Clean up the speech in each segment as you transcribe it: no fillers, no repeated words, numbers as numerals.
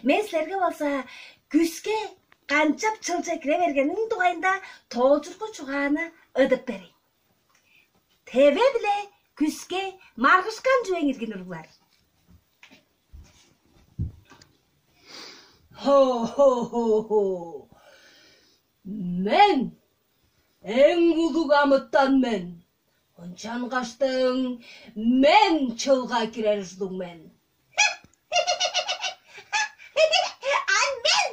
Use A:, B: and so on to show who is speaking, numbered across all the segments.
A: Мен силерге болса күзге канчап чылжа кире бергенин тугайында тоолжурку чугааны ыдып берейин. Тебе биле күзге маргышкан жубең ирген уруглар.
B: Хо. Мен эң улуг амыттан мен. Ончан каштың мен чылга кирер ушулуң мен.
A: Мен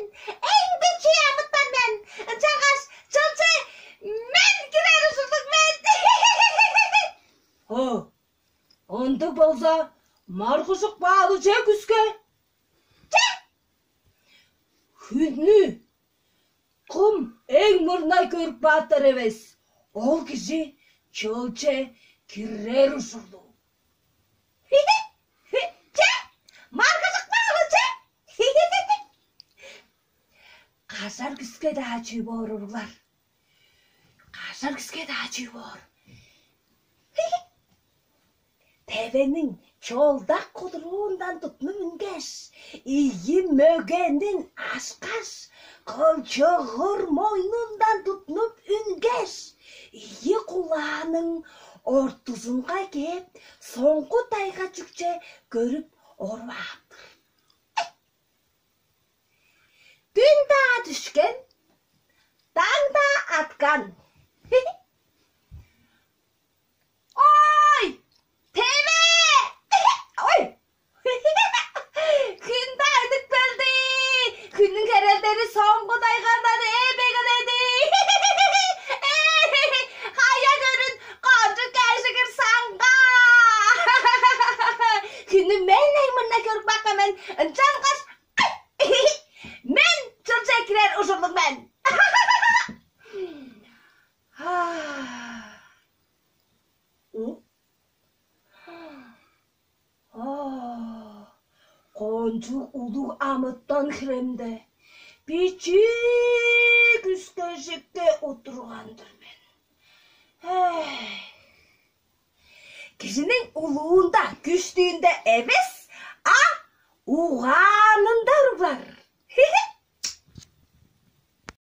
A: эң бечи амыттан мен. Ончан каш чылжа мен кирер ушулуң мен.
B: Ондук болсо маргышык баалы же күзгө. Күнү кум эң мурнай көрүп баатар эмес. Ол киши чылче кирер ушулду.
A: Маргышык баалы.
B: Кашар күзгө да ачуу боор уруглар. Кашар күзгө да ачуу боор.
A: Тебенин чолдак кудуруундан тутунуп үнгеш, ийи мөгенин ашкаш, кылчыгыр мойнундан тутунуп үнгеш, ийи кулаанын ортусунга кеп, соңку тайга чүкче көрүп орбаптыр. Түн да түшкен, таң да аткан. Ой! Тебе! Ой! Күн да өтүп келди. Күнүн керелдери соңку тайгандан эбеген эди. Кая көрүн кончу кешигир саңга. Күнү мен эң мына көрүп бакканмын. Ынчан каш мен чылча кирер ушулуң мен.
B: Кончу улуу амыттан киремде бичи күзгөшүккө отургандыр мен.
A: Кишинин улуунда, күчтүүндө эмес, угаанында уруглар.